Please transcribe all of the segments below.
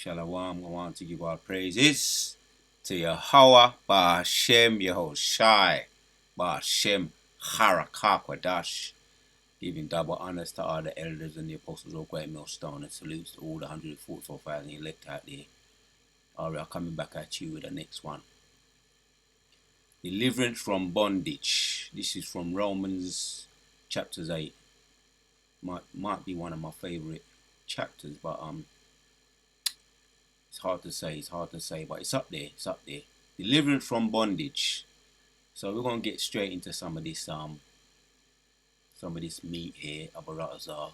Shalom, I want to give our praises to Yahweh, Ba'ashem Yehoshai, Ba'ashem Harakakwadash, giving double honors to all the elders and the apostles of Great Millstone, and salutes to all the 144,000 elect out there. All right, coming back at you with the next one. Deliverance from bondage. This is from Romans chapters 8. Might be one of my favorite chapters, but it's hard to say, but it's up there. Deliverance from bondage. So we're gonna get straight into some of this meat here, Abarazar,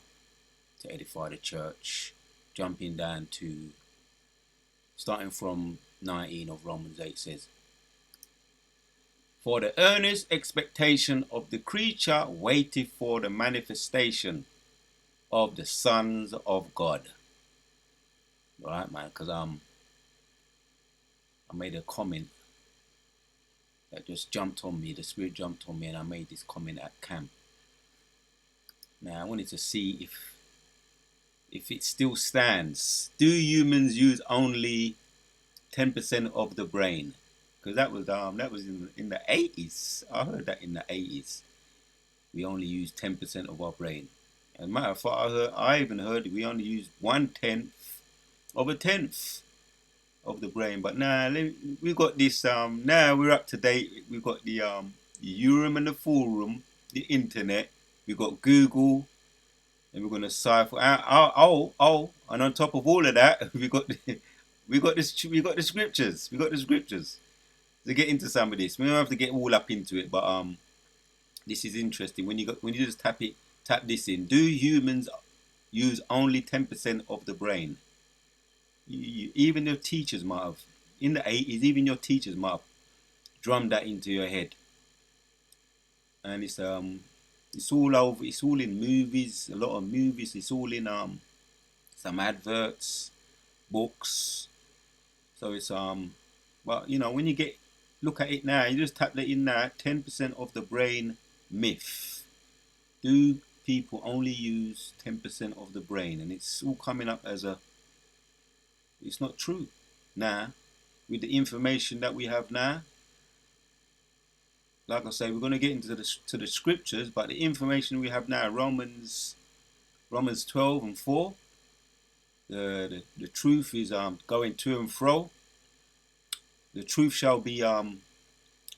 to edify the church. Jumping down to starting from 19 of Romans 8 says, for the earnest expectation of the creature waiteth for the manifestation of the sons of God. Right, man, because I made a comment that just jumped on me. The Spirit jumped on me, and I made this comment at camp. Now I wanted to see if it still stands. Do humans use only 10% of the brain? Because that was in the 80s. I heard that in the 80s. We only use 10% of our brain. As a matter of fact, I even heard we only use 1/10 of a tenth of the brain. But now we got this. Now we're up to date. We've got the Urim and the Forum, the internet. We got Google, and we're gonna cipher. And on top of all of that, we got the scriptures. We got the scriptures to get into some of this. We don't have to get all up into it, but this is interesting. When you just tap this in. Do humans use only 10% of the brain? Even your teachers might have, in the 80s, even your teachers might have drummed that into your head. And it's all over. It's all in movies. A lot of movies. It's all in some adverts, books. So it's but you know, when you look at it now, you just tap that in now. 10% of the brain myth. Do people only use 10% of the brain? And it's all coming up as it's not true. Now, with the information that we have now, like I say, we're going to get into the scriptures, but the information we have now, Romans 12 and 4, the truth is going to and fro. The truth shall be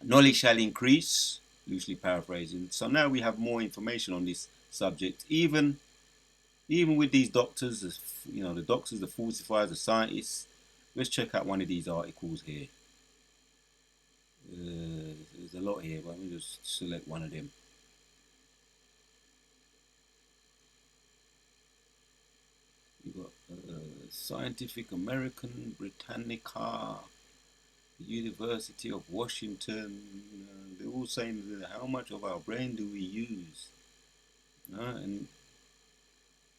knowledge shall increase, loosely paraphrasing. So now we have more information on this subject. Even with these doctors, the doctors, the falsifiers, the scientists. Let's check out one of these articles here. There's a lot here, but let me just select one of them. You've got Scientific American, Britannica, University of Washington. They're all saying how much of our brain do we use? And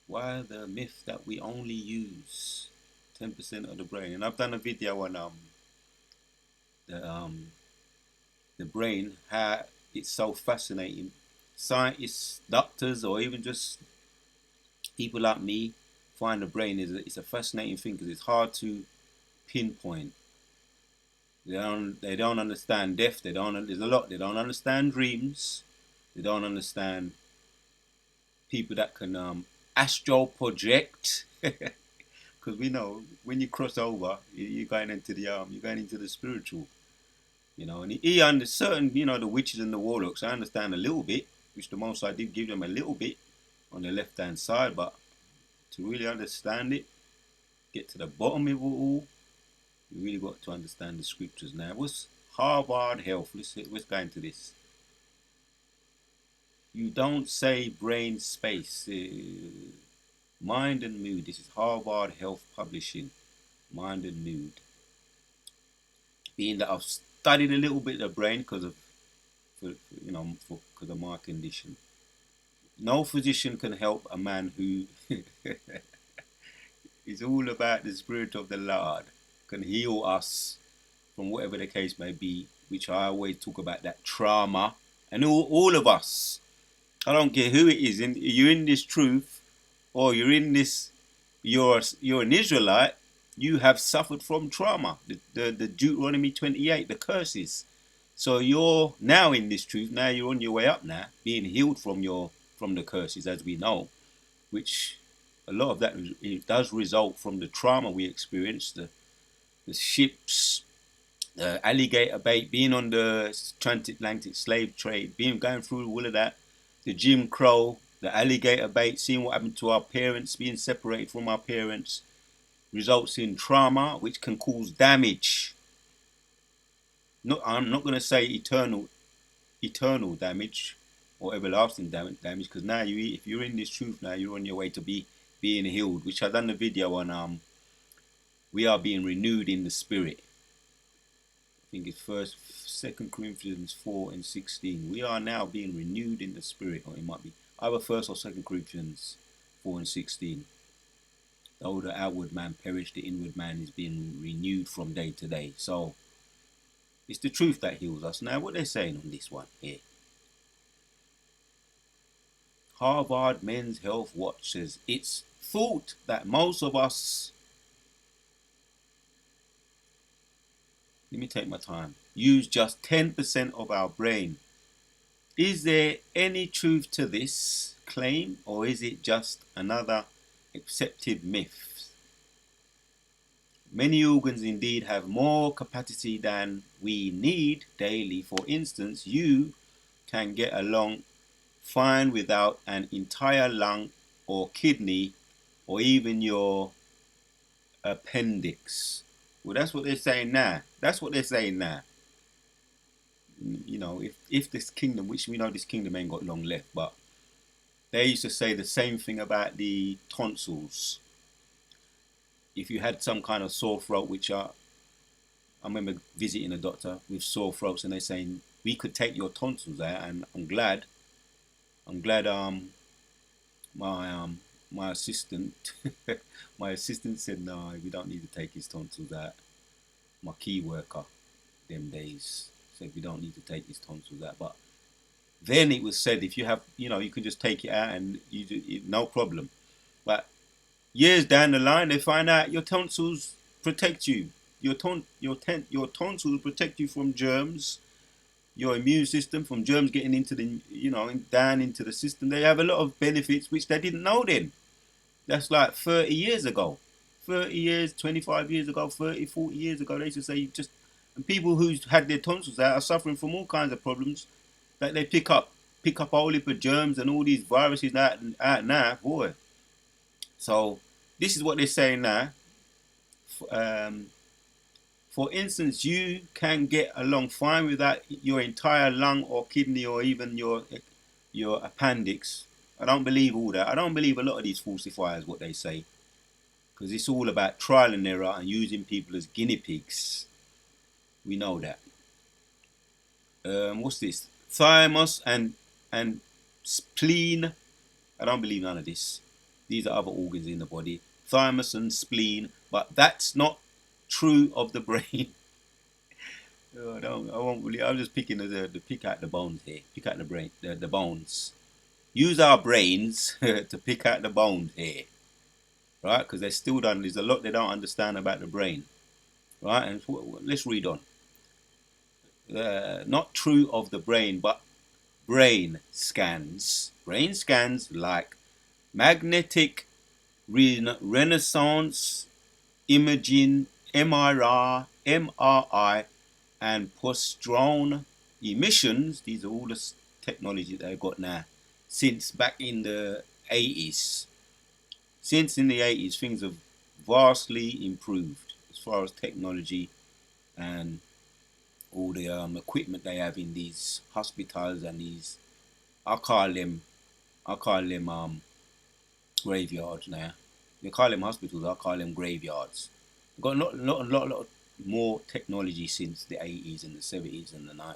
why the myth that we only use 10% of the brain? And I've done a video on the brain, how it's so fascinating. Scientists, doctors, or even just people like me find the brain it's a fascinating thing because it's hard to pinpoint. They don't understand death. There's a lot. They don't understand dreams. They don't understand people that can astral project. Because we know when you cross over, you're going into the spiritual. And he understands certain, the witches and the warlocks. I understand a little bit, which the Most High did give them a little bit on the left hand side, but to really understand it, get to the bottom of it all, you really got to understand the scriptures. Now, what's Harvard Health? Let's go into this. You don't say brain space. Mind and Mood. This is Harvard Health Publishing. Mind and Mood. Being that I've studied a little bit of the brain because of my condition. No physician can help a man who is all about the Spirit of the Lord. Can heal us from whatever the case may be, which I always talk about, that trauma. And all of us, I don't care who it is, you're in this truth, or you're in this, you're an Israelite, You have suffered from trauma. The Deuteronomy 28, the curses. So you're now in this truth. Now you're on your way up now, being healed from the curses, as we know, which a lot of that it does result from the trauma we experienced, the ships, the alligator bait, being on the transatlantic slave trade, being going through all of that, the Jim Crow, the alligator bait, seeing what happened to our parents, being separated from our parents, results in trauma, which can cause damage. I'm not going to say eternal damage or everlasting damage, because now if you're in this truth now, you're on your way to being healed, which I done the video on. We are being renewed in the spirit. I think it's Second Corinthians 4:16. We are now being renewed in the spirit, or it might be either First or Second Corinthians 4:16. Though the outward man perish, the inward man is being renewed from day to day. So it's the truth that heals us. Now, what they're saying on this one here, Harvard Men's Health Watch says it's thought that most of us, let me take my time, use just 10% of our brain. Is there any truth to this claim, or is it just another accepted myth? Many organs indeed have more capacity than we need daily. For instance, you can get along fine without an entire lung or kidney or even your appendix. Well, that's what they're saying now. That's what they're saying now. You know, if this kingdom, which we know this kingdom ain't got long left, but they used to say the same thing about the tonsils. If you had some kind of sore throat, I remember visiting a doctor with sore throats, and they're saying we could take your tonsils out, and I'm glad my my assistant my assistant said no, we don't need to take his tonsils out. My key worker them days said we don't need to take his tonsils out, but then it was said if you have, you can just take it out and no problem. But years down the line, they find out your tonsils protect you. Your tonsils protect you from germs, your immune system from germs getting into the, down into the system. They have a lot of benefits which they didn't know then. That's like 30 years ago. 30 years, 25 years ago, 30, 40 years ago, they used to say and people who's had their tonsils out are suffering from all kinds of problems that they pick up all heap of germs and all these viruses out now, boy. So this is what they're saying now. Um, for instance, you can get along fine without your entire lung or kidney or even your appendix. I don't believe all that. I don't believe a lot of these falsifiers, what they say, because it's all about trial and error and using people as guinea pigs. We know that. What's this? Thymus and spleen. I don't believe none of this. These are other organs in the body. Thymus and spleen, but that's not true of the brain. I won't really. I'm just picking the pick out the bones here. Pick out the brain, the bones. Use our brains to pick out the bones here, right? Because they're still done. There's a lot they don't understand about the brain, right? And let's read on. Not true of the brain, but brain scans. Brain scans like magnetic resonance imaging, MRI, and positron emissions. These are all the technology they've got now. Since back in the 80s. Since in the 80s, things have vastly improved as far as technology and all the equipment they have in these hospitals and these, I call them graveyards now. They call them hospitals, I call them graveyards. We've got a lot more technology since the 80s and the 70s and the 90s.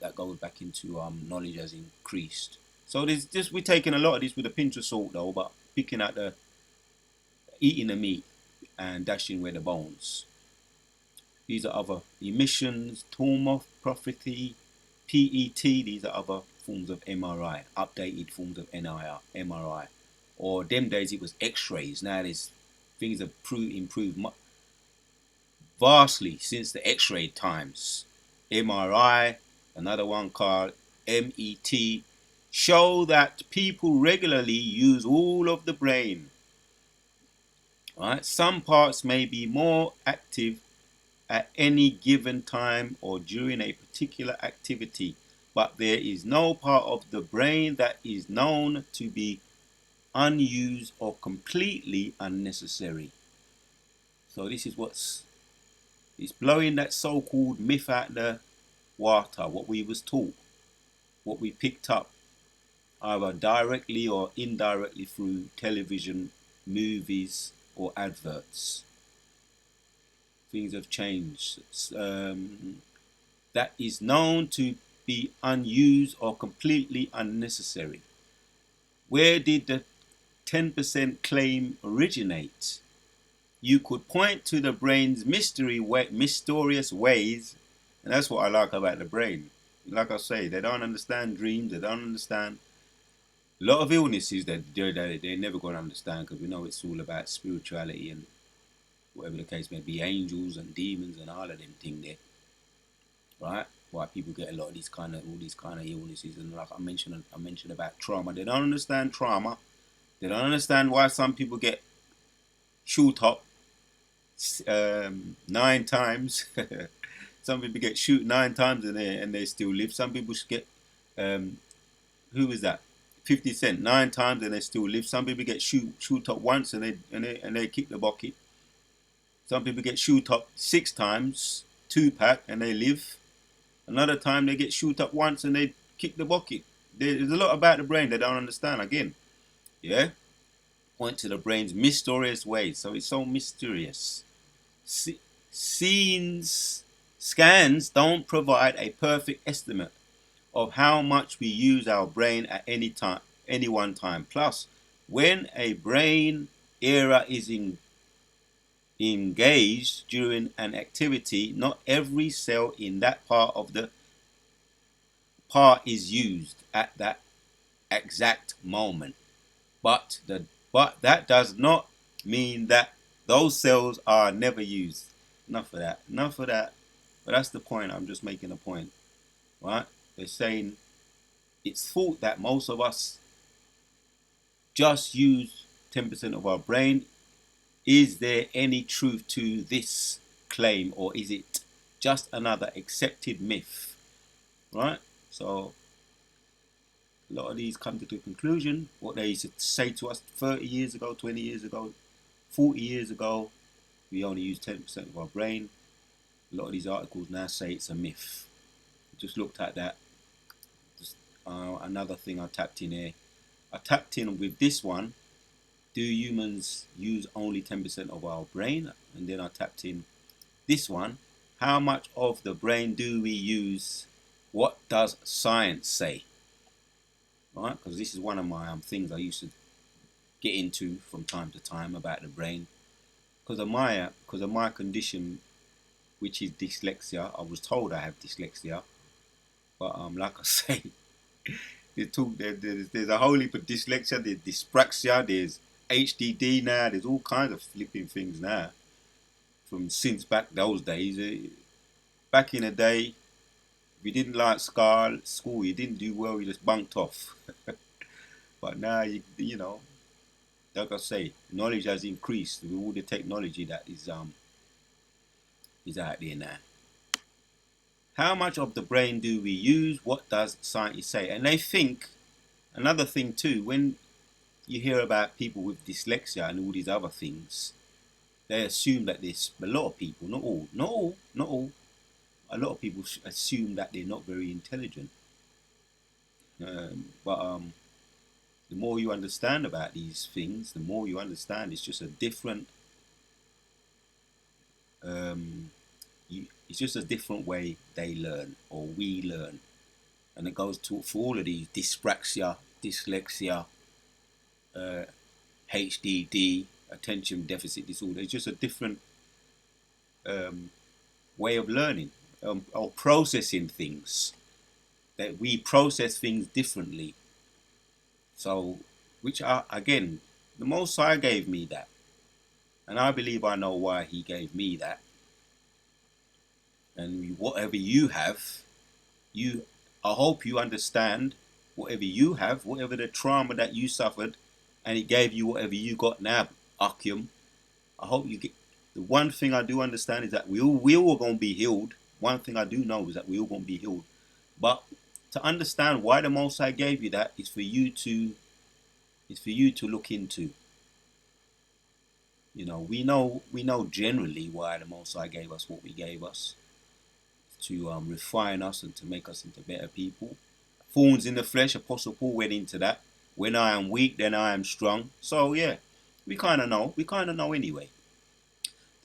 That goes back into knowledge has increased. So there's just, we're taking a lot of this with a pinch of salt though, but picking at eating the meat and dashing away the bones. These are other emissions, tomoprophy, PET. These are other forms of MRI, updated forms of MRI. Or them days it was X-rays. Now there's Things have improved vastly since the X-ray times. MRI, another one called MET, show that people regularly use all of the brain. Right? Some parts may be more active at any given time or during a particular activity, but there is no part of the brain that is known to be unused or completely unnecessary. So this is what's it's blowing that so-called myth out the water, what we was taught, what we picked up, either directly or indirectly through television, movies, or adverts. Things have changed. That is known to be unused or completely unnecessary. Where did the 10% claim originate? You could point to the brain's mysterious ways, and that's what I like about the brain. Like I say, they don't understand dreams, they don't understand a lot of illnesses that they're never going to understand, because we know it's all about spirituality and whatever the case may be, angels and demons and all of them things there, right? Why people get a lot of all these kind of illnesses, and like I mentioned about trauma. They don't understand trauma. They don't understand why some people get shoot up 9 times. Some people get shoot 9 times and they still live. Some people get who is that? 50 Cent 9 times and they still live. Some people get shoot up once and they kick the bucket. Some people get shoot up 6 times, 2-pack, and they live. Another time they get shoot up once and they kick the bucket. There's a lot about the brain they don't understand. Again, yeah. Point to the brain's mysterious ways. So it's so mysterious. Scans don't provide a perfect estimate of how much we use our brain at any one time. Plus, when a brain area is engaged during an activity, not every cell in that part of the part is used at that exact moment. But that does not mean that those cells are never used. Enough of that. Enough of that. But that's the point. I'm just making a point, right? They're saying it's thought that most of us just use 10% of our brain. Is there any truth to this claim, or is it just another accepted myth, right? So a lot of these come to the conclusion what they used to say to us 30 years ago, 20 years ago, 40 years ago. We only use 10% of our brain. A lot of these articles now say it's a myth. Just looked at that. Just, another thing I tapped in here. I tapped in with this one. Do humans use only 10% of our brain? And then I tapped in this one. How much of the brain do we use? What does science say? Right? Because this is one of my things I used to get into from time to time about the brain. Because of my condition, which is dyslexia. I was told I have dyslexia, but like I say, there's a whole heap of dyslexia. There's dyspraxia. There's HDD now. There's all kinds of flipping things now. From since back those days, back in the day, if you didn't like school, you didn't do well, you just bunked off. But now you know, like I say, knowledge has increased with all the technology that is out there now. How much of the brain do we use? What does scientists say? And they think, another thing too, when you hear about people with dyslexia and all these other things, they assume that there's a lot of people, not all, a lot of people assume that they're not very intelligent. But the more you understand about these things, the more you understand it's just a different it's just a different way they learn, or we learn. And it goes to for all of these: dyspraxia, dyslexia, HDD, attention deficit disorder. It's just a different way of learning or processing things. That we process things differently. So, which are again, the Most High gave me that. And I believe I know why he gave me that. And whatever you have, I hope you understand whatever you have, whatever the trauma that you suffered, and it gave you whatever you got now, Akim. I hope you get. The one thing I do understand is that we all gonna be healed. One thing I do know is that we all gonna be healed. But to understand why the Most High gave you that is for you to look into. We know generally why the Most High gave us what we gave us, to refine us and to make us into better people. Thorns in the flesh, Apostle Paul went into that. When I am weak, then I am strong. So yeah, we kind of know. We kind of know anyway.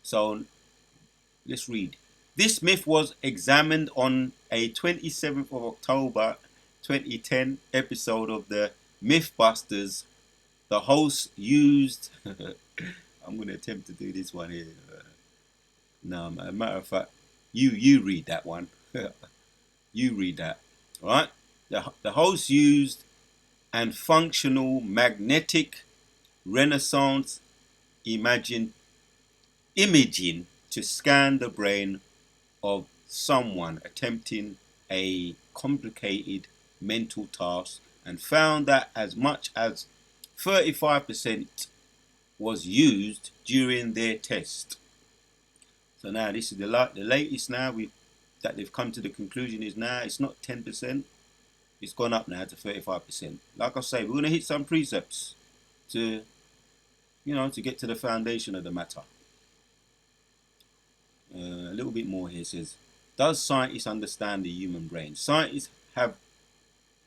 So let's read. This myth was examined on a 27th of October 2010 episode of the Mythbusters. The host used. I'm going to attempt to do this one here. No, as a matter of fact, you read that one. You read that. All right? The host used and functional magnetic Renaissance imaging to scan the brain of someone attempting a complicated mental task, and found that as much as 35% was used during their test. So now this is the latest now that they've come to the conclusion is now it's not 10%, it's gone up now to 35%. Like I say, we're going to hit some precepts to get to the foundation of the matter. A little bit more here. It says, does scientists understand the human brain? Scientists have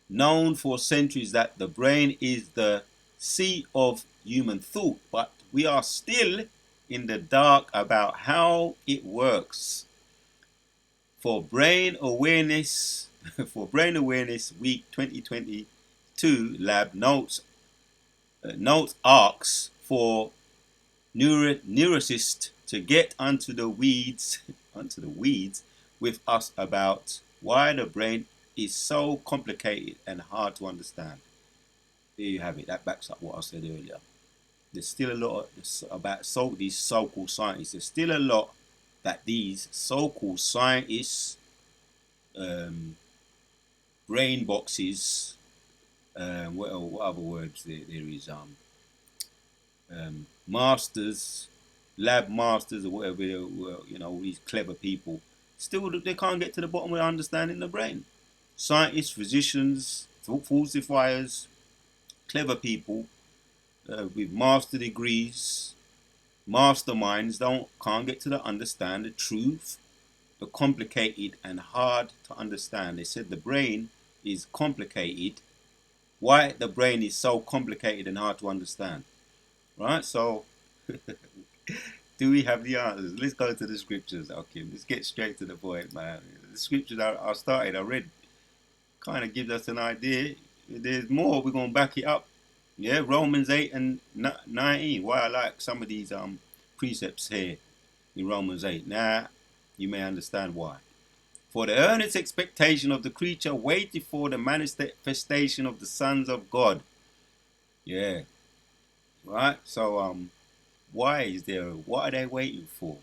known for centuries that the brain is the seat of human thought, but we are still in the dark about how it works. For Brain Awareness Week 2022 lab notes asks for neurologists to get onto the weeds with us about why the brain is so complicated and hard to understand. There you have it. That backs up what I said earlier. There's still a lot about these so-called scientists. There's still a lot that these so-called scientists, brain boxes, what other words there is, masters, lab masters, or whatever, all these clever people, still they can't get to the bottom of understanding the brain. Scientists, physicians, falsifiers, clever people with master degrees, masterminds can't get to understand the truth, the complicated and hard to understand. They said the brain is complicated. Why the brain is so complicated and hard to understand? Right? So, do we have the answers? Let's go to the scriptures, okay? Let's get straight to the point, man. The scriptures I read, kind of gives us an idea. There's more. We're going to back it up. Yeah, Romans 8 and 19. Why I like some of these precepts here in Romans 8. Now, you may understand why. For the earnest expectation of the creature waited for the manifestation of the sons of God. Yeah. Right? So, what are they waiting for?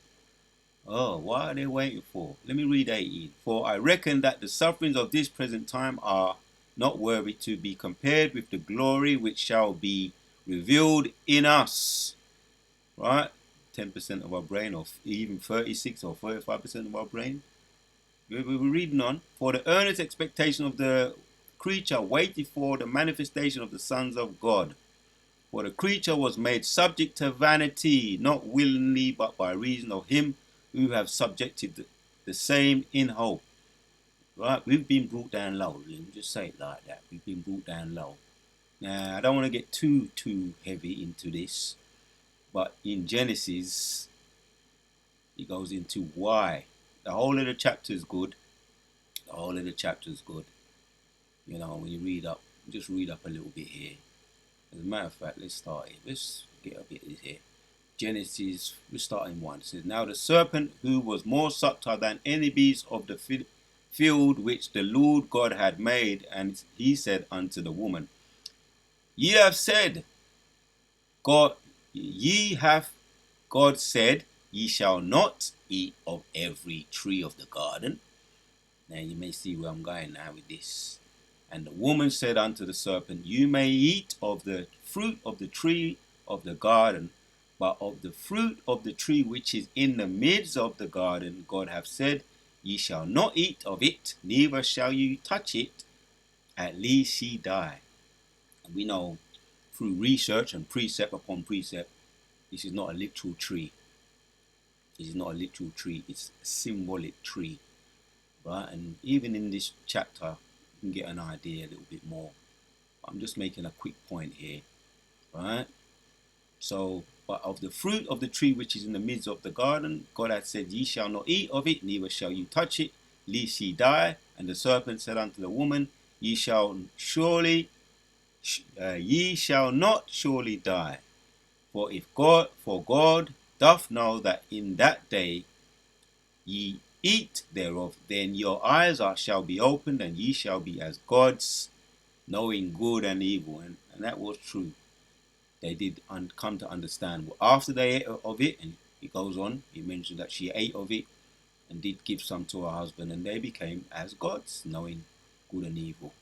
Oh, what are they waiting for? Let me read 18. For I reckon that the sufferings of this present time are not worthy to be compared with the glory which shall be revealed in us. Right? 10% of our brain, or even 36 or 35% of our brain. We're reading on. For the earnest expectation of the creature waited for the manifestation of the sons of God. For the creature was made subject to vanity, not willingly, but by reason of him who have subjected the same in hope. Right? We've been brought down low. Let me just say it like that. We've been brought down low. Now, I don't want to get too heavy into this, but in Genesis, it goes into why. The whole of the chapter is good. The whole of the chapter is good. When you read up, just read up a little bit here. As a matter of fact, let's start here. Let's get a bit here. Genesis, we're starting 1. It says, now the serpent, who was more subtle than any beast of the field which the Lord God had made, and he said unto the woman, ye have God said, ye shall not eat of every tree of the garden. Now you may see where I'm going now with this. And the woman said unto the serpent, you may eat of the fruit of the tree of the garden, but of the fruit of the tree which is in the midst of the garden, God hath said, ye shall not eat of it, neither shall you touch it, at least ye die. And we know through research and precept upon precept, this is not a literal tree. This is not a literal tree, it's a symbolic tree. Right? And even in this chapter, you can get an idea a little bit more. I'm just making a quick point here. Right? So, but of the fruit of the tree which is in the midst of the garden, God had said, ye shall not eat of it, neither shall you touch it, lest ye die. And the serpent said unto the woman, ye shall not surely die. For God doth know that in that day ye eat thereof, then your eyes shall be opened, and ye shall be as gods, knowing good and evil. And that was true. They did come to understand. After they ate of it, and it goes on, he mentioned that she ate of it and did give some to her husband, and they became as gods, knowing good and evil.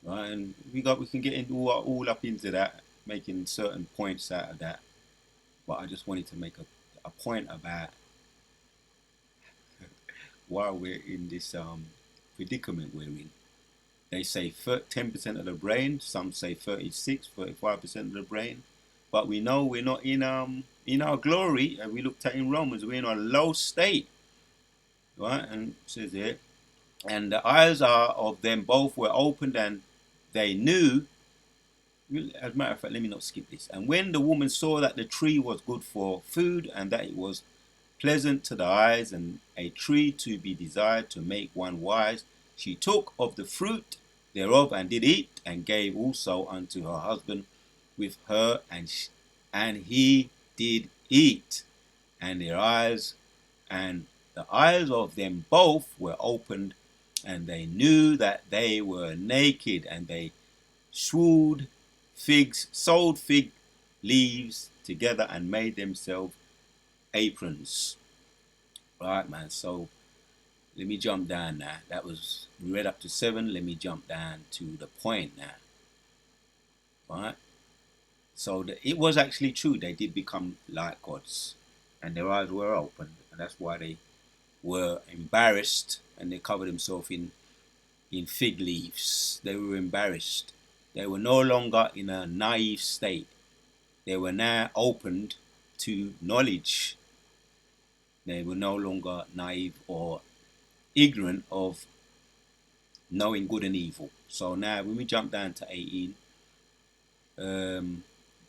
Right? And we can get into all up into that, making certain points out of that. But I just wanted to make a point about why we're in this predicament we're in. They say 10% of the brain, some say 35% of the brain, but we know we're not in our glory. And we looked at in Romans, we're in a low state, right? And it says here, and the eyes of them both were opened, and they knew. As a matter of fact, let me not skip this. And when the woman saw that the tree was good for food, and that it was pleasant to the eyes, and a tree to be desired to make one wise, she took of the fruit thereof and did eat, and gave also unto her husband with her, and he did eat. And their eyes and the eyes of them both were opened, and they knew that they were naked, and they sewed sold fig leaves together, and made themselves aprons. Right, man. So let me jump down now. That was, we read up to 7. Let me jump down to the point now. Right. So it was actually true. They did become like gods, and their eyes were open, and that's why they were embarrassed, and they covered themselves in fig leaves. They were embarrassed. They were no longer in a naive state. They were now opened to knowledge. They were no longer naive or ignorant of knowing good and evil. So now when we jump down to 18,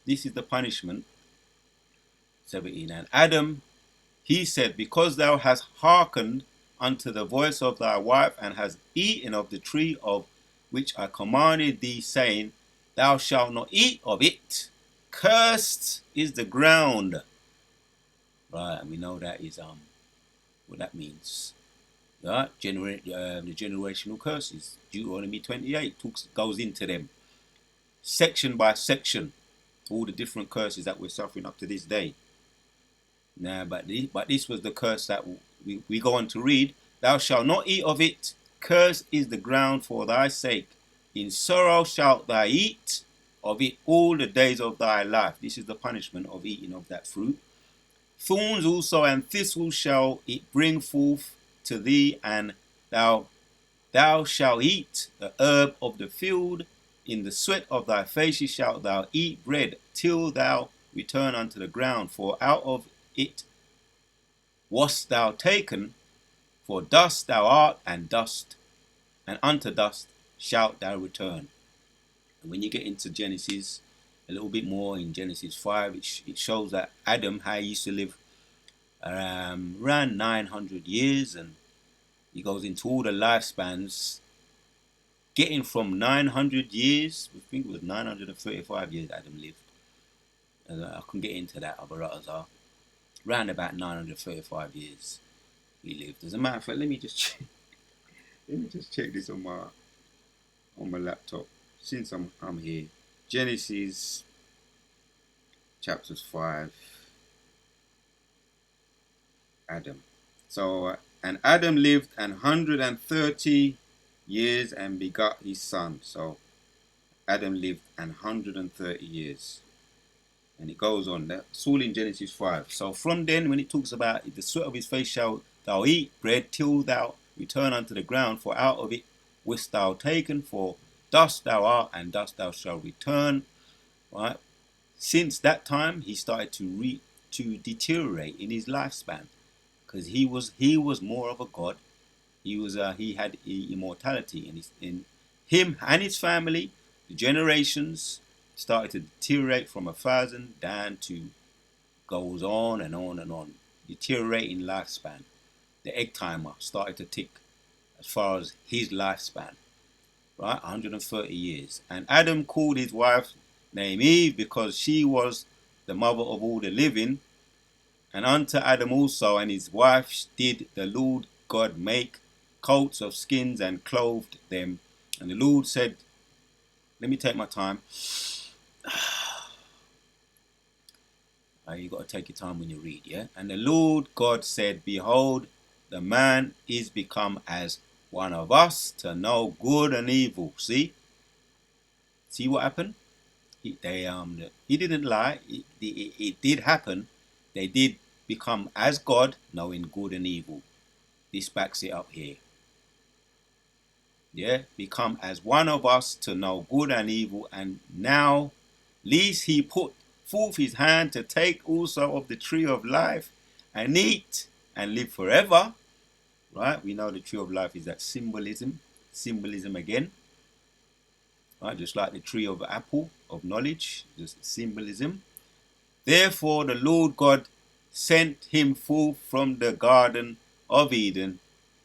this is the punishment. 17. And Adam, he said, because thou hast hearkened unto the voice of thy wife, and hast eaten of the tree of which I commanded thee, saying, thou shalt not eat of it, cursed is the ground. Right, and we know that is what that means. Right? The generational curses. Deuteronomy 28 goes into them section by section, all the different curses that we're suffering up to this day. Now, but this was the curse that we go on to read. Thou shalt not eat of it. Cursed is the ground for thy sake. In sorrow shalt thou eat of it all the days of thy life. This is the punishment of eating of that fruit. Thorns also and thistles shall it bring forth to thee, and thou shalt eat the herb of the field. In the sweat of thy faces shalt thou eat bread, till thou return unto the ground. For out of it wast thou taken, for dust thou art, and unto dust shalt thou return. And when you get into Genesis, a little bit more in Genesis 5, it shows that Adam, how he used to live around 900 years, and he goes into all the lifespans, getting from 900 years, I think it was 935 years Adam lived. And I can get into that, other others are. Around about 935 years he lived. As a matter of fact, let me just check this on my laptop since I'm here. Genesis chapters 5. Adam. So, and Adam lived 130 years and begot his son. So, Adam lived 130 years. And it goes on. That's all in Genesis 5. So, from then, when it talks about the sweat of his face shall thou eat bread till thou return unto the ground, for out of it wast thou taken, for dust thou art, and dust thou shalt return. Right? Since that time, he started to deteriorate in his lifespan, because he was more of a god. He had immortality, and in him and his family, the generations started to deteriorate from 1,000 down to goes on and on and on, deteriorating lifespan. The egg timer started to tick as far as his lifespan, right? 130 years. And Adam called his wife name Eve because she was the mother of all the living. And unto Adam also and his wife did the Lord God make coats of skins and clothed them. And the Lord said, let me take my time. You got to take your time when you read, yeah? And the Lord God said, behold, the man is become as one of us to know good and evil. See what happened? He didn't lie. It did happen. They did become as God, knowing good and evil. This backs it up here. Yeah, become as one of us to know good and evil. And now, lest he put forth his hand to take also of the tree of life and eat and live forever. Right? We know the tree of life is that symbolism again. Right? Just like the tree of apple of knowledge, just symbolism. Therefore, the Lord God sent him forth from the garden of Eden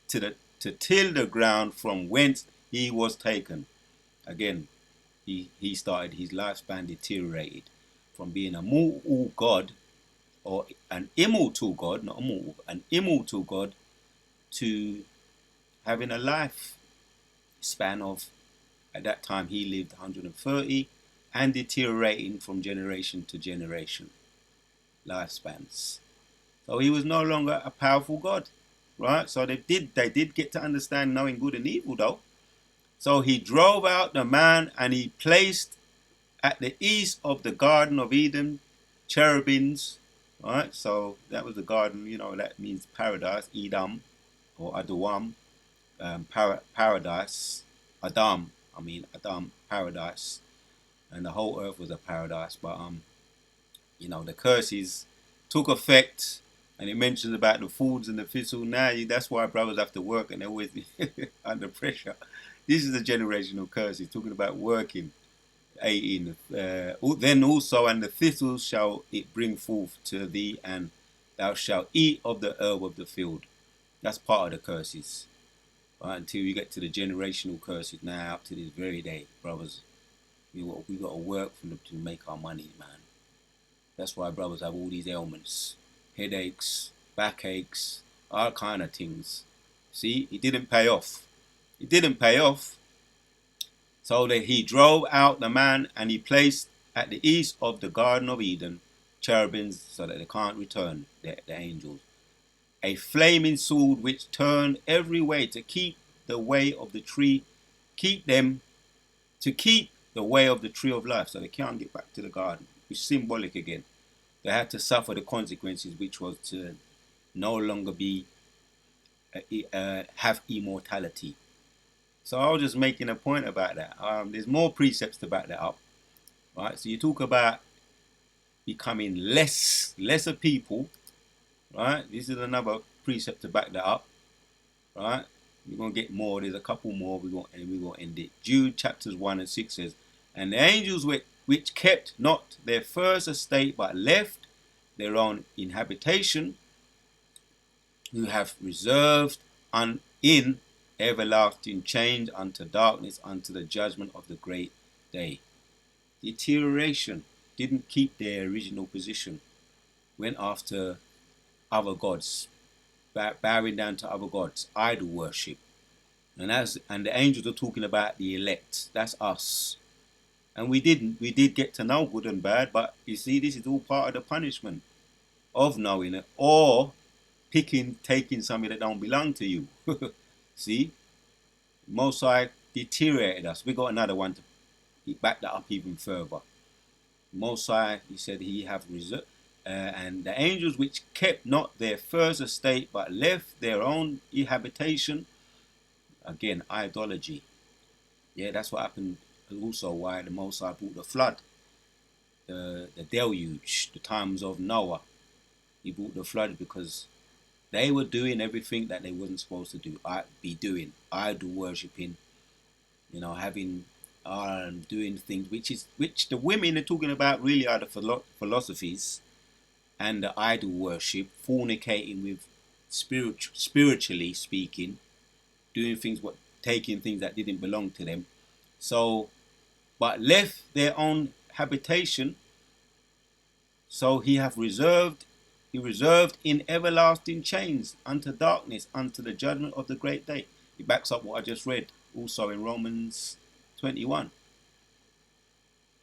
to till the ground from whence he was taken. Again, he started his lifespan deteriorated from being a mortal God, or an immortal God, not a mortal, an immortal God, to having a life span of, at that time he lived 130, and deteriorating from generation to generation lifespans. So he was no longer a powerful God, right? So they did get to understand knowing good and evil though. So he drove out the man, and he placed at the east of the Garden of Eden cherubims, right? So that was the garden, that means paradise, Edom or Adawam, paradise, Adam, paradise, and the whole earth was a paradise. But the curses took effect, and it mentions about the foods and the thistle. Now that's why brothers have to work, and they're always under pressure. This is the generational curses, talking about working. 18. Then also, and the thistles shall it bring forth to thee, and thou shalt eat of the herb of the field. That's part of the curses. Right, until you get to the generational curses now, up to this very day, brothers. We got to work for them to make our money, man. That's why brothers have all these ailments, headaches, backaches, all kind of things. See, it didn't pay off. It didn't pay off. So that he drove out the man, and he placed at the east of the Garden of Eden cherubims, so that they can't return, the angels. A flaming sword which turned every way to keep the way of the tree, keep the way of the tree of life, so they can't get back to the garden. Which is symbolic again. They had to suffer the consequences, which was to no longer be have immortality. So I was just making a point about that. There's more precepts to back that up, right? So you talk about becoming lesser people, right? This is another precept to back that up, right? We're gonna get more. There's a couple more. We're gonna end it. Jude chapters 1 and 6 says, and the angels which kept not their first estate, but left their own inhabitation, who have reserved in everlasting change unto darkness, unto the judgment of the great day. Deterioration, didn't keep their original position, went after other gods, bowing down to other gods, idol worship. And the angels are talking about the elect. That's us. And we did get to know good and bad, but you see, this is all part of the punishment of knowing it, or taking something that don't belong to you. See, Most High deteriorated us. We got another one to back that up even further. Most High, he said, he have reserved, and the angels which kept not their first estate, but left their own habitation. Again, idolatry. Yeah, that's what happened. Also, why the Most High brought the flood, the deluge, the times of Noah. He brought the flood because they were doing everything that they wasn't supposed to be doing, idol worshipping, having doing things which the women are talking about really are the philosophies and the idol worship, fornicating with spiritually speaking, doing things taking things that didn't belong to them. So, but left their own habitation. So he reserved in everlasting chains unto darkness, unto the judgment of the great day. He backs up what I just read also in Romans 21.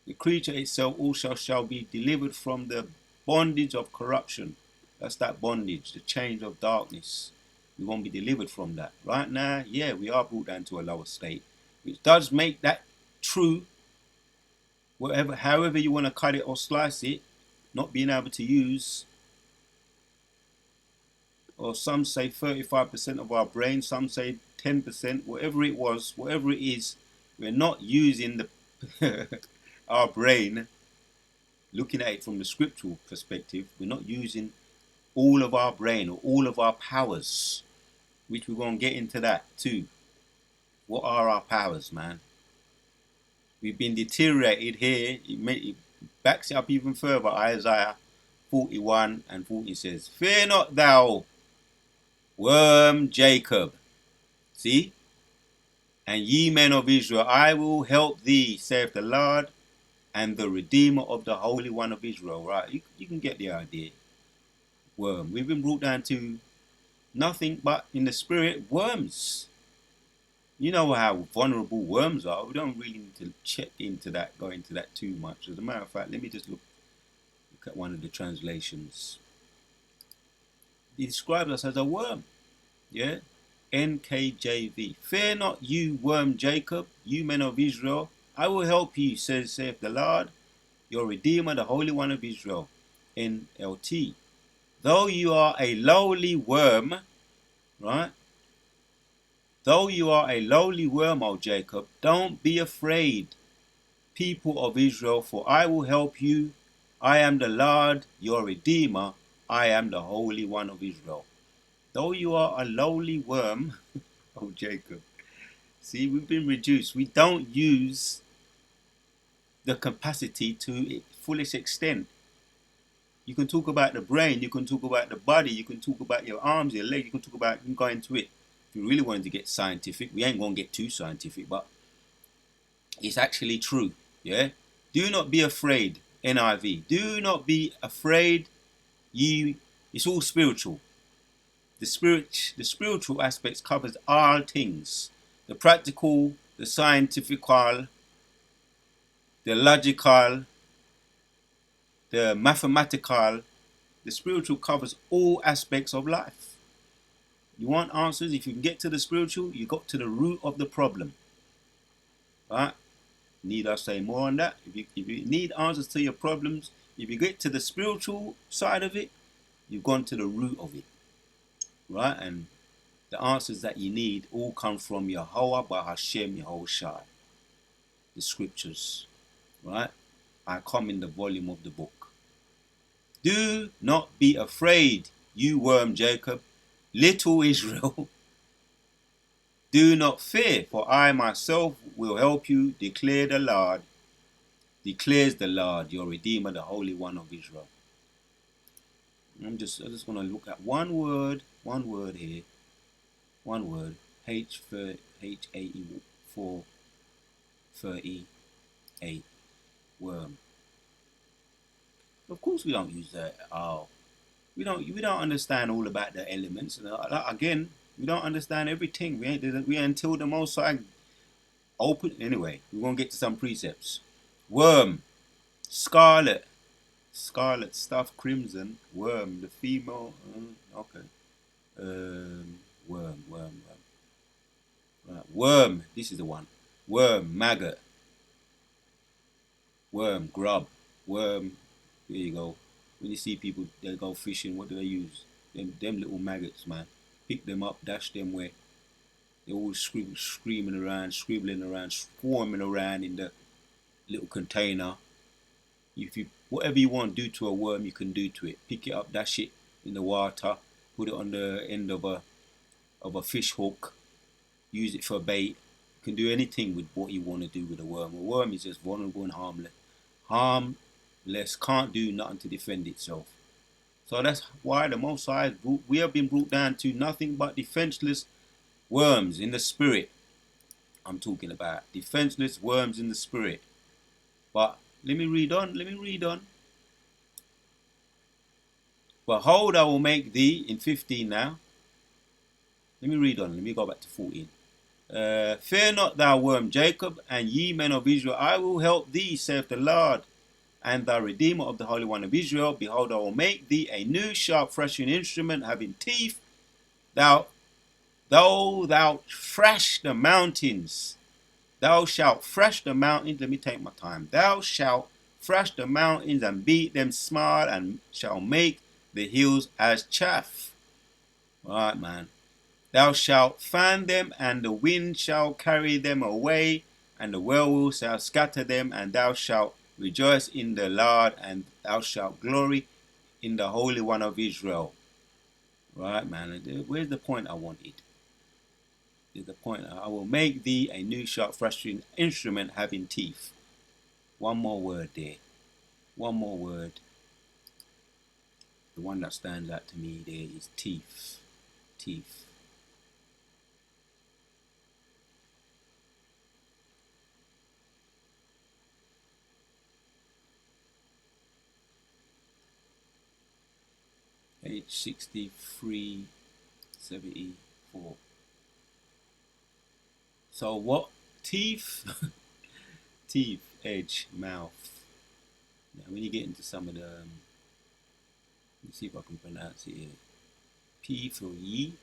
The creature itself also shall be delivered from the bondage of corruption. That's that bondage, the chains of darkness. We won't be delivered from that. Right now, yeah, we are brought down to a lower state, which does make that true, however you want to cut it or slice it, not being able to use, or some say 35% of our brain, some say 10%, whatever it is, we're not using our brain, looking at it from the scriptural perspective, we're not using all of our brain or all of our powers, which we're going to get into that too. What are our powers, man? We've been deteriorated here. It backs it up even further. Isaiah 41 and 40 says, "Fear not thou, worm Jacob. See? And ye men of Israel, I will help thee, saith the Lord, and the Redeemer of the Holy One of Israel." Right? You can get the idea. Worm. We've been brought down to nothing but, in the spirit, worms. You know how vulnerable worms are. We don't really need to go into that too much. As a matter of fact, let me just look at one of the translations. He describes us as a worm. Yeah? NKJV. "Fear not, you worm Jacob, you men of Israel. I will help you, saith the Lord, your Redeemer, the Holy One of Israel." NLT. "Though you are a lowly worm," right? "Though you are a lowly worm, O Jacob, don't be afraid, people of Israel, for I will help you. I am the Lord, your Redeemer. I am the Holy One of Israel." Though you are a lowly worm, O Jacob. See, we've been reduced. We don't use the capacity to its fullest extent. You can talk about the brain, you can talk about the body, you can talk about your arms, your legs, you can go into it. If you really wanted to get scientific, we ain't going to get too scientific, but it's actually true. Yeah? "Do not be afraid," NIV. "Do not be afraid, it's all spiritual. The spiritual aspects covers all things. The practical, the scientifical, the logical, the mathematical. The spiritual covers all aspects of life. You want answers? If you can get to the spiritual, you got to the root of the problem. Right? Need I say more on that? If you need answers to your problems, if you get to the spiritual side of it, you've gone to the root of it. Right? And the answers that you need all come from Yahweh by Hashem Yahushai, the scriptures. Right? I come in the volume of the book. "Do not be afraid, you worm Jacob, little Israel. Do not fear, for I myself will help you, declares the Lord, your Redeemer, the Holy One of Israel." I'm just going to look at one word here. One word. H-438. Worm. Of course we don't use that. We don't understand all about the elements. And again, we don't understand everything. We ain't until the Most High open. Anyway, we won't get to some precepts. Worm. Scarlet stuff, crimson. Worm. The female. Okay. Worm, worm, worm. Right. Worm. This is the one. Worm, maggot, worm, grub, worm. There you go. When you see people they go fishing, what do they use? Them little maggots, man. Pick them up, dash them away. They're all screaming around, scribbling around, swarming around in the little container. If you whatever you want to do to a worm, you can do to it. Pick it up, dash it in the water, put it on the end of a fish hook, use it for bait. You can do anything with what you want to do with a worm. A worm is just vulnerable and harmless. Harmless, can't do nothing to defend itself. So that's why the Most High, we have been brought down to nothing but defenseless worms in the spirit. I'm talking about defenseless worms in the spirit. But let me read on. Let me read on. Behold, I will make thee in 15 now. Let me read on. Let me go back to 14. Fear not, thou worm Jacob, and ye men of Israel, I will help thee, saith the Lord, and the Redeemer of the Holy One of Israel. Behold, I will make thee a new sharp threshing instrument, having teeth. Thou thrash the mountains. Thou shalt thrash the mountains. Let me take my time. Thou shalt thrash the mountains and beat them small, and shall make the hills as chaff. All right, man. Thou shalt fan them, and the wind shall carry them away, and the whirlwind shall scatter them, and thou shalt rejoice in the Lord, and thou shalt glory in the Holy One of Israel. Right, man. Where's the point I wanted? Is the point. I will make thee a new sharp threshing instrument having teeth. One more word there. One more word. The one that stands out to me there is teeth. Teeth. Page 6374. So what? Teeth, teeth, edge, mouth. Now when you get into some of the, let's see if I can pronounce it here. P for ye,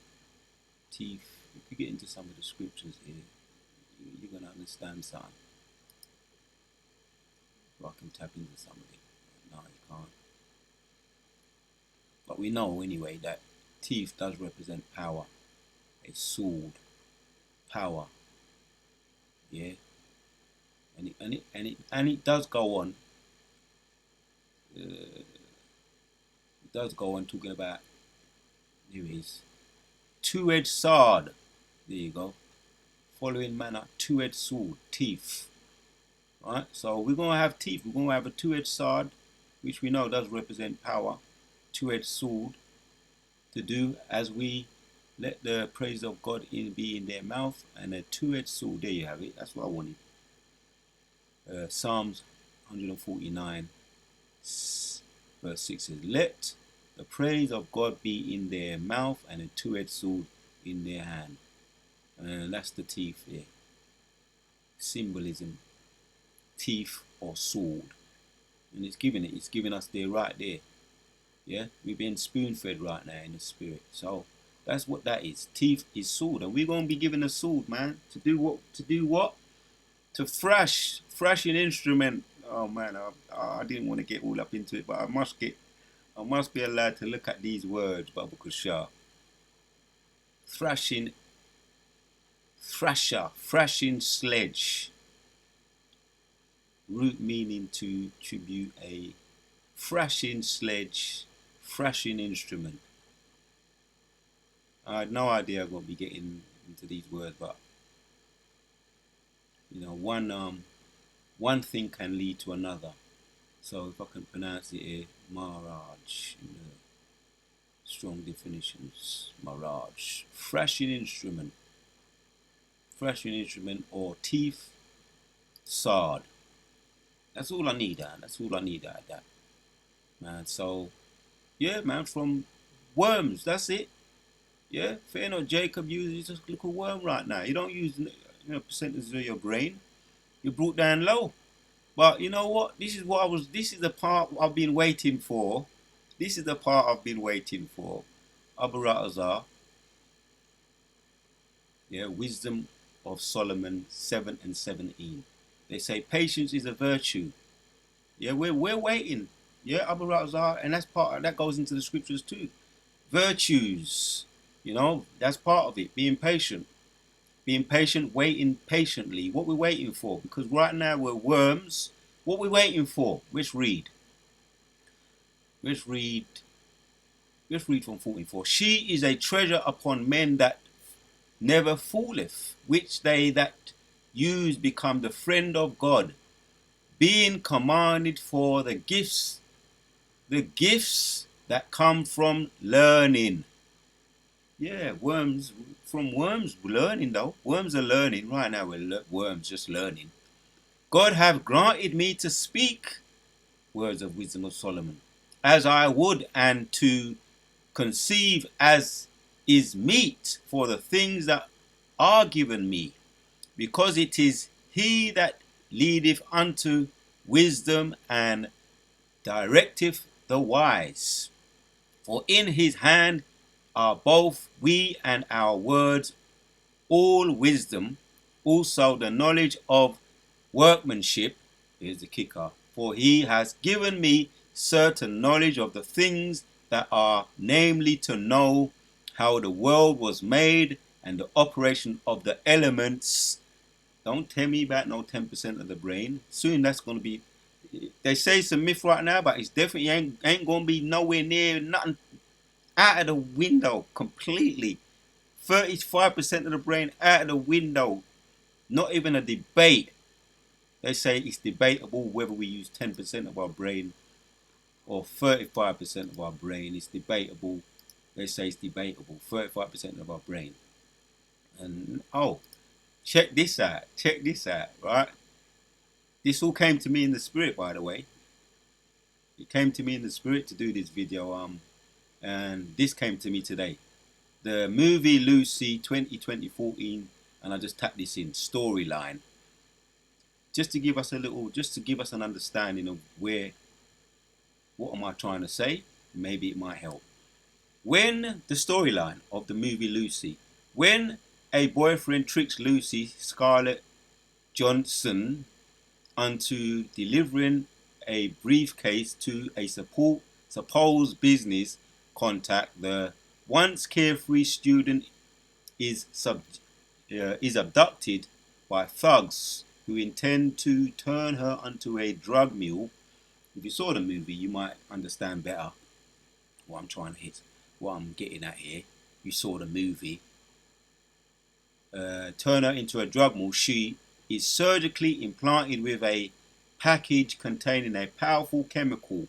teeth. If you get into some of the scriptures here, you're going to understand something. If I can tap into some of it. No, you can't. But we know anyway that teeth does represent power. A sword. Power. Yeah, and it does go on. It does go on talking about. Here it is. Two-edged sword. There you go. Following manner, two-edged sword, teeth. Right. So we're gonna have teeth. We're gonna have a two-edged sword, which we know does represent power. Two-edged sword to do as we let the praise of God be in their mouth, and a two-edged sword. There you have it. That's what I wanted. Psalms 149 verse 6 says, let the praise of God be in their mouth and a two-edged sword in their hand. And that's the teeth there. Symbolism. Teeth or sword. And it's giving us there right there. Yeah, we're being spoon-fed right now in the spirit. So that's what that is. Teeth is sword. And we're going to be given a sword, man. To do what? To thrash an instrument. Oh man, I didn't want to get all up into it, but I must be allowed to look at these words, Baba Kushar. Thrashing sledge. Root meaning to tribute a thrashing sledge, thrashing instrument. I had no idea I'm going to be getting into these words, but you know, one thing can lead to another. So if I can pronounce it here, Maharaj, in the strong definitions, Maharaj, thrashing instrument or teeth, sword. That's all I need, man. That's all I need out of that, man. So yeah, man, from worms, that's it. Yeah, fear not, Jacob uses just a little worm right now. You don't use percentages of your brain. You're brought down low. But you know what? This is the part I've been waiting for. This is the part I've been waiting for. Abu Ratazar. Yeah, Wisdom of Solomon 7 and 17. They say patience is a virtue. Yeah, we're waiting. Yeah, Abu Razar, and that's part of, that goes into the scriptures too. Virtues, that's part of it. Being patient, waiting patiently. What we're waiting for? Because right now we're worms. What we're waiting for? Let's read. Let's read. Let's read from 44. She is a treasure upon men that never falleth, which they that use become the friend of God, being commanded for the gifts that come from learning. Yeah, worms, from worms learning though. Worms are learning. Right now we're worms just learning. God have granted me to speak words of wisdom of Solomon, as I would, and to conceive as is meet for the things that are given me, because it is he that leadeth unto wisdom and directeth the wise. For in his hand are both we and our words, all wisdom, also the knowledge of workmanship. Here's the kicker. For he has given me certain knowledge of the things that are, namely to know how the world was made and the operation of the elements. Don't tell me about no 10% of the brain. Soon that's going to be, they say it's a myth right now, but it's definitely ain't going to be nowhere near nothing, out of the window completely. 35% of the brain out of the window. Not even a debate. They say it's debatable whether we use 10% of our brain or 35% of our brain. It's debatable. They say it's debatable. 35% of our brain. And check this out. Check this out, right? This all came to me in the spirit, by the way. It came to me in the spirit to do this video, and this came to me today. The movie Lucy 2014, and I just tapped this in storyline, just to give us an understanding of what am I trying to say? Maybe it might help. When the storyline of the movie Lucy, when a boyfriend tricks Lucy, Scarlett Johansson, unto delivering a briefcase to a supposed business contact, the once carefree student is abducted by thugs who intend to turn her into a drug mule. If you saw the movie, you might understand better what I'm getting at here. You saw the movie. Turn her into a drug mule. She is surgically implanted with a package containing a powerful chemical,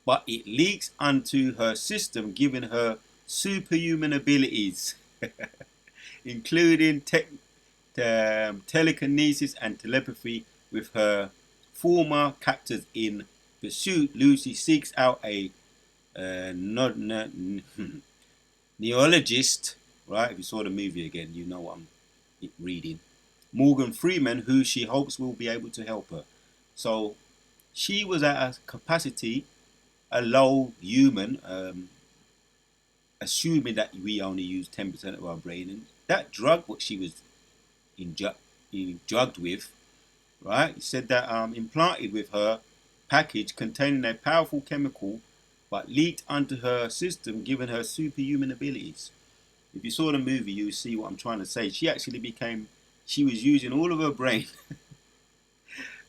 but it leaks onto her system, giving her superhuman abilities, including telekinesis and telepathy. With her former captors in pursuit, Lucy seeks out a neologist, right? If you saw the movie again, you know what I'm reading. Morgan Freeman, who she hopes will be able to help her. So she was at a capacity, a low human, assuming that we only use 10% of our brain. And that drug, what she was drugged with, right? It said that implanted with her package containing a powerful chemical, but leaked onto her system, giving her superhuman abilities. If you saw the movie, you see what I'm trying to say. She was using all of her brain,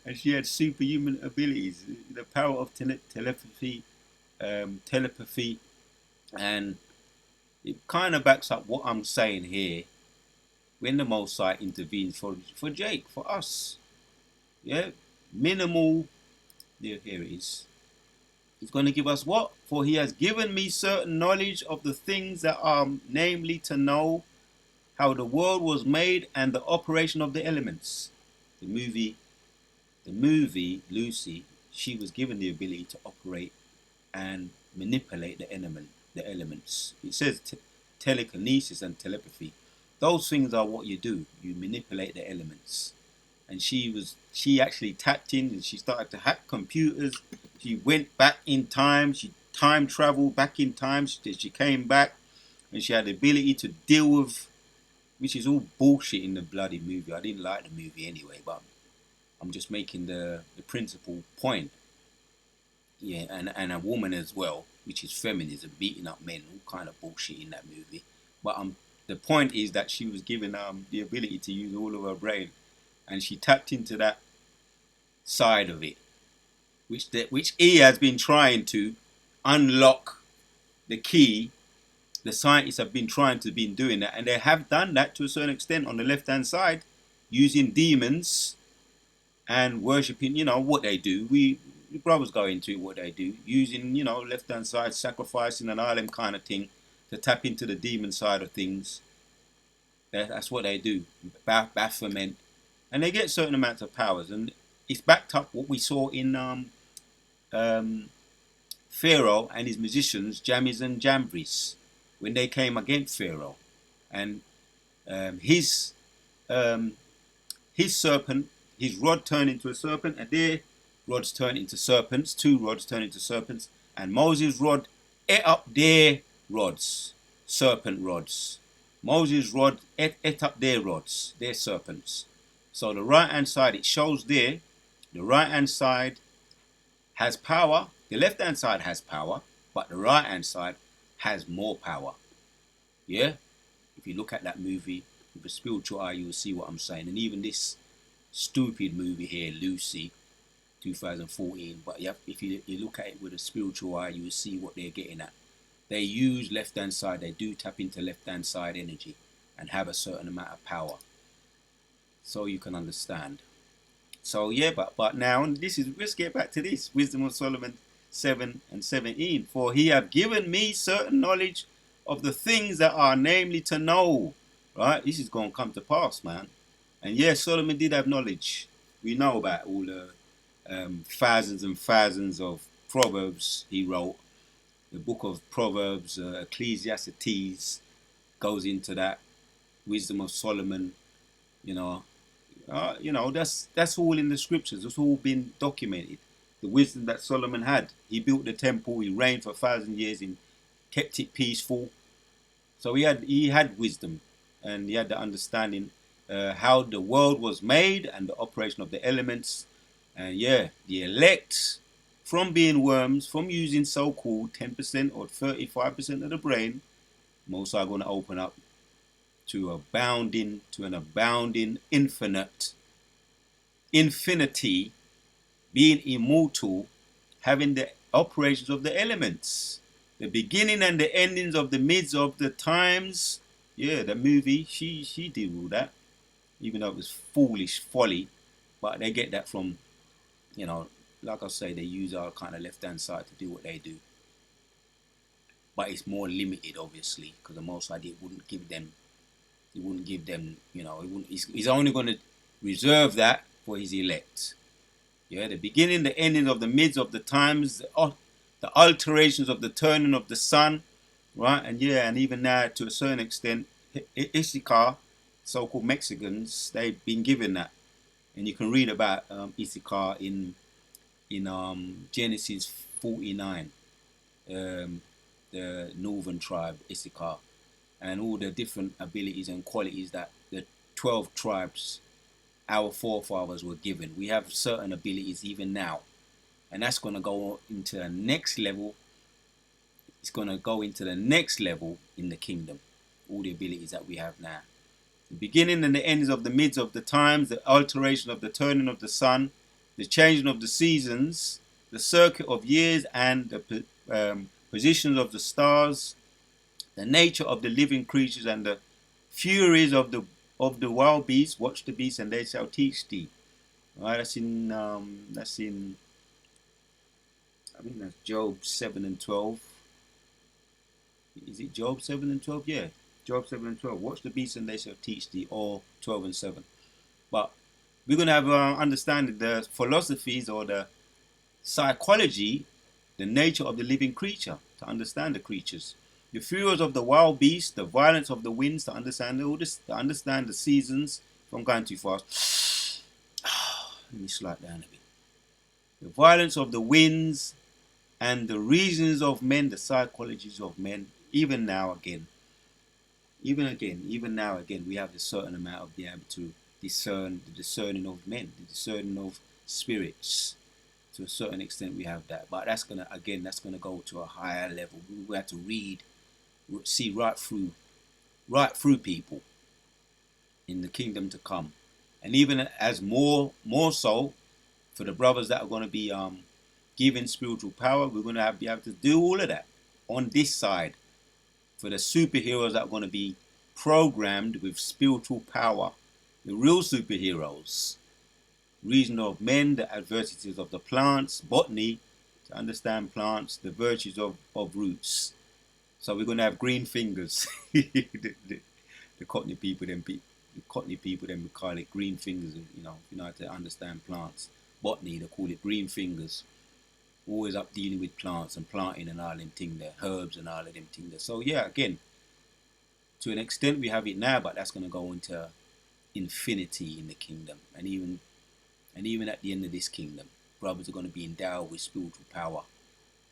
and she had superhuman abilities, the power of telepathy, and it kind of backs up what I'm saying here. When the Most High intervenes for Jake, for us, yeah, minimal. Yeah, here it is. He's going to give us what? For he has given me certain knowledge of the things that are, namely to know how the world was made and the operation of the elements. The movie Lucy, she was given the ability to operate and manipulate the elements. It says telekinesis and telepathy. Those things are what you do. You manipulate the elements. And she actually tapped in and she started to hack computers. She went back in time. She time traveled back in time. She came back and she had the ability to deal with which is all bullshit in the bloody movie. I didn't like the movie anyway, but I'm just making the principal point. Yeah, and a woman as well, which is feminism, beating up men, all kind of bullshit in that movie. But the point is that she was given the ability to use all of her brain, and she tapped into that side of it, which he has been trying to unlock the key. The scientists have been trying to been doing that, and they have done that to a certain extent on the left hand side, using demons and worshipping. You know what they do. We brothers go into what they do, using left hand side, sacrificing and all them kind of thing to tap into the demon side of things. That's what they do, Baphomet, and they get certain amounts of powers, and it's backed up what we saw in um, Pharaoh and his musicians, Jamis and Jambres, when they came against Pharaoh, and his serpent, his rod turned into a serpent, and their rods turned into serpents. Two rods turned into serpents, and Moses' rod ate up their rods, serpent rods. Moses' rod ate up their rods, their serpents. So the right hand side, it shows there, the right hand side has power, the left hand side has power, but the right hand side has more power. Yeah? If you look at that movie with a spiritual eye, you will see what I'm saying. And even this stupid movie here, Lucy, 2014, but if you look at it with a spiritual eye, you will see what they're getting at. They use left hand side, they do tap into left hand side energy and have a certain amount of power. So you can understand. So yeah, but now let's get back to this. Wisdom of Solomon 7 and 17. For he have given me certain knowledge of the things that are, namely to know. Right? This is going to come to pass, man. And yes, Solomon did have knowledge. We know about all the thousands and thousands of proverbs he wrote. The book of Proverbs, Ecclesiastes goes into that. Wisdom of Solomon, that's all in the scriptures. It's all been documented. The wisdom that Solomon had. He built the temple. He reigned for 1,000 years and kept it peaceful. So he had wisdom, and he had the understanding how the world was made and the operation of the elements. And yeah, the elect, from being worms, from using so-called 10% or 35% of the brain, most are going to open up to an abounding infinity, being immortal, having the operations of the elements, the beginning and the endings of the midst of the times. Yeah, the movie, she did all that, even though it was foolish folly, but they get that from, like I say, they use our kind of left hand side to do what they do. But it's more limited, obviously, because the Most High wouldn't give them, he's only going to reserve that for his elect. Yeah, the beginning, the ending of the midst of the times, the alterations of the turning of the sun, right? And yeah, and even now, to a certain extent, Issachar, so-called Mexicans, they've been given that. And you can read about Issachar in Genesis 49, the northern tribe, Issachar, and all the different abilities and qualities that the 12 tribes, our forefathers, were given. We have certain abilities even now, and that's going to go into the next level. It's going to go into the next level in the kingdom, all the abilities that we have now. The beginning and the ends of the midst of the times, the alteration of the turning of the sun, the changing of the seasons, the circuit of years, and the positions of the stars, the nature of the living creatures, and the furies of the wild beasts. Watch the beasts, and they shall teach thee. All right, that's in I think that's Job 7 and 12. Is it Job 7 and 12? Yeah, Job 7 and 12. Watch the beasts, and they shall teach thee. Or 12 and 7. But we're going to have understanding the philosophies or the psychology, the nature of the living creature, to understand the creatures. The furies of the wild beast, the violence of the winds, to understand all this, to understand the seasons. If I'm going too fast, let me slow it down a bit. The violence of the winds and the reasons of men, the psychologies of men, even now again. even now again, we have a certain amount of being able to discern, the discerning of men, the discerning of spirits. To a certain extent, we have that, but that's gonna go to a higher level. We have to read, see right through people in the kingdom to come, and even as more so for the brothers that are going to be given spiritual power, we're going to be able to do all of that on this side. For the superheroes that are going to be programmed with spiritual power, the real superheroes, reason of men, the adversities of the plants, botany, to understand plants, the virtues of roots. So we're going to have green fingers. The Cockney people, then we call it green fingers. You know how to understand plants, botany, they call it green fingers. Always up dealing with plants and planting and all them things there, herbs and all of them things there. So yeah, again, to an extent we have it now, but that's going to go into infinity in the kingdom, and even at the end of this kingdom, brothers are going to be endowed with spiritual power.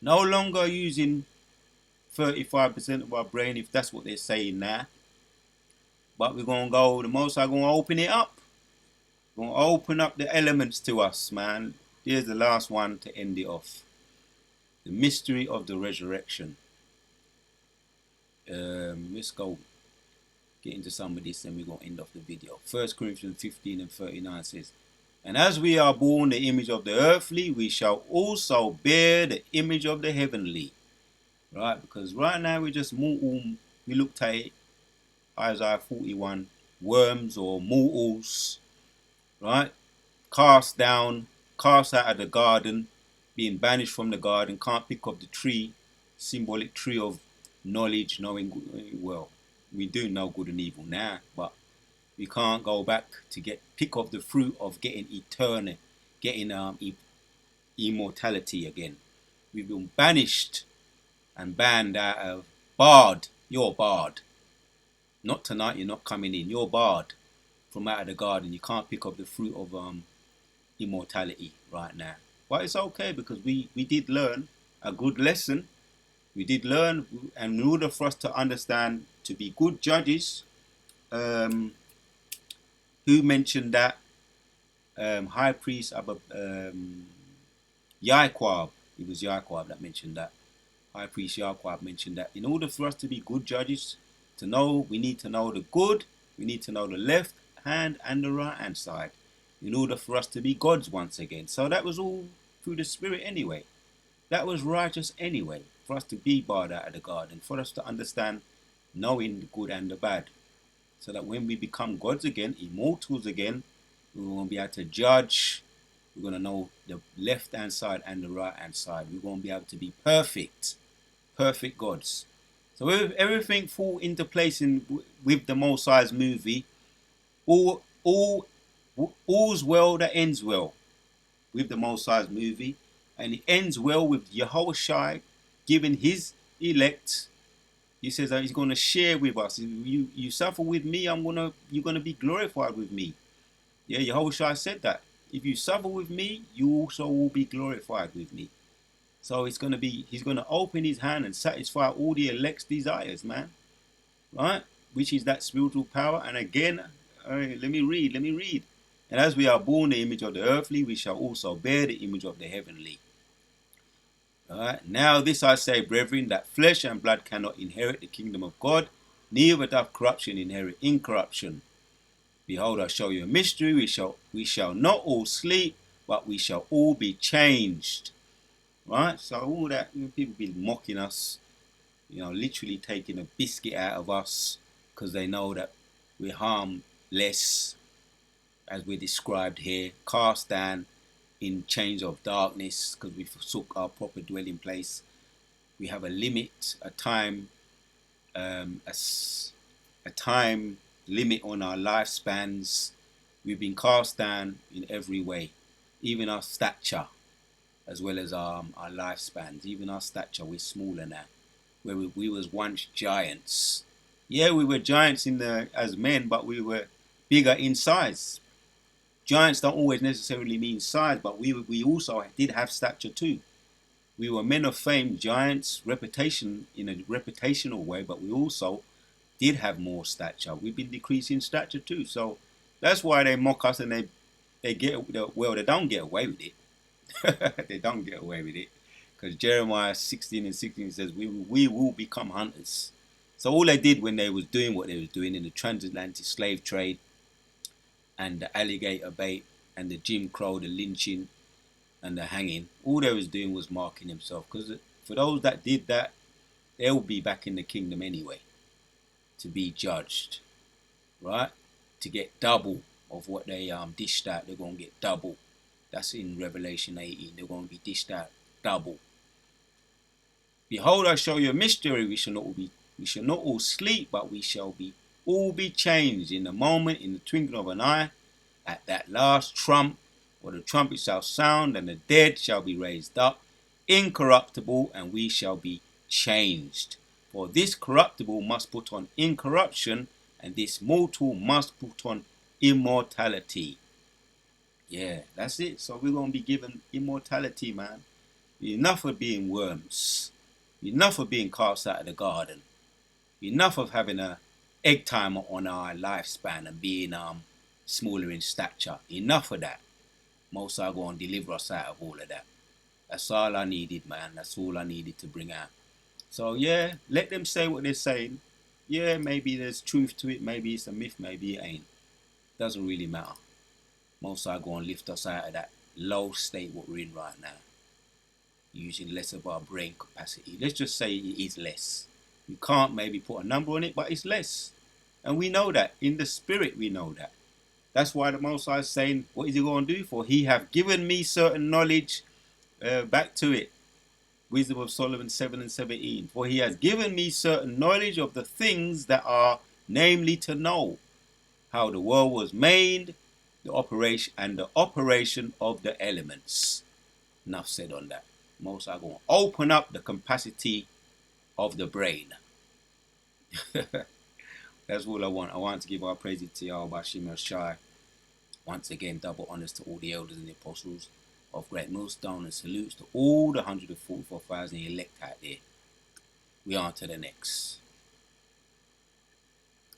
No longer using 35% of our brain, if that's what they're saying now. But we're going to go, the Most High going to open it up. We're going to open up the elements to us, man. Here's the last one to end it off. The mystery of the resurrection. Let's go get into some of this, and we're going to end off the video. 1 Corinthians 15 and 39 says, and as we are born the image of the earthly, we shall also bear the image of the heavenly. Right? Because right now we're just mortal. We looked at it, Isaiah 41, worms or mortals, right? Cast down, cast out of the garden, being banished from the garden, can't pick up the tree, symbolic tree of knowledge, knowing, well, we do know good and evil now, but we can't go back to pick up the fruit of getting eternal, getting immortality again. We've been banished and banned out of, barred. You're barred. Not tonight, you're not coming in. You're barred from out of the garden. You can't pick up the fruit of immortality right now. But it's okay, because we did learn a good lesson. We did learn, and in order for us to understand, to be good judges, who mentioned that? High priest Yaquab. It was Yaquab that mentioned that. High priest Yaquab mentioned that in order for us to be good judges, to know, we need to know the good, we need to know the left hand and the right hand side, in order for us to be gods once again. So that was all through the Spirit anyway. That was righteous anyway, for us to be barred out of the garden, for us to understand knowing the good and the bad, so that when we become gods again, immortals again, we won't be able to judge. We're going to know the left hand side and the right hand side. We won't be able to be perfect gods. So if everything fall into place with the Most High's movie, all's well that ends well with the Most High's movie, and it ends well with Yahushua giving his elect. He says that he's going to share with us. You suffer with me, you're going to be glorified with me. Yeah, Yahushua said that. If you suffer with me, you also will be glorified with me. So he's going to open his hand and satisfy all the elect's desires, man. Right? Which is that spiritual power. And again, let me read. And as we are born the image of the earthly, we shall also bear the image of the heavenly. Alright, now this I say, brethren, that flesh and blood cannot inherit the kingdom of God, neither doth corruption inherit incorruption. Behold, I show you a mystery. We shall not all sleep, but we shall all be changed. Right? So all that, people be mocking us, literally taking a biscuit out of us, because they know that we're harmless, as we're described here, cast down in chains of darkness, because we forsook our proper dwelling place. We have a limit, a time limit on our lifespans. We've been cast down in every way, even our stature, as well as our lifespans. Even our stature, we're smaller now, where we was once giants. Yeah, we were giants as men, but we were bigger in size. Giants don't always necessarily mean size, but we also did have stature too. We were men of fame, giants, reputation in a reputational way, but we also did have more stature, we've been decreasing stature too. So that's why they mock us, and they get, well, they don't get away with it. They don't get away with it, because Jeremiah 16:16 says we will become hunters. So all they did when they was doing what they was doing in the transatlantic slave trade and the alligator bait and the Jim Crow, the lynching and the hanging, all they was doing was marking themselves. Because for those that did that, they'll be back in the kingdom anyway, to be judged, right? To get double of what they dished out. They're gonna get double. That's in Revelation 18. They're gonna be dished out double. Behold, I show you a mystery. We shall not all sleep, but we shall all be changed in a moment, in the twinkling of an eye, at that last trump, for the trumpet shall sound, and the dead shall be raised up, incorruptible, and we shall be changed. For this corruptible must put on incorruption, and this mortal must put on immortality. Yeah, that's it. So we're going to be given immortality, man. Enough of being worms. Enough of being cast out of the garden. Enough of having a egg timer on our lifespan and being smaller in stature. Enough of that. Most High going to deliver us out of all of that. That's all I needed, man. That's all I needed to bring out. So yeah, let them say what they're saying. Yeah, maybe there's truth to it. Maybe it's a myth. Maybe it ain't. Doesn't really matter. Most High going to lift us out of that low state what we're in right now, using less of our brain capacity. Let's just say it is less. You can't maybe put a number on it, but it's less. And we know that. In the spirit, we know that. That's why the Most High is saying, what is he going to do? For he have given me certain knowledge. Back to it. Wisdom of Solomon 7:17. For he has given me certain knowledge of the things that are, namely to know how the world was made, the operation of the elements. Enough said on that. Most are going to open up the capacity of the brain. That's all I want. I want to give our praises to Yahweh Shimmer Shai. Once again, double honors to all the elders and the apostles of Great Millstone, and salutes to all the 144,000 elect out there. We on to the next.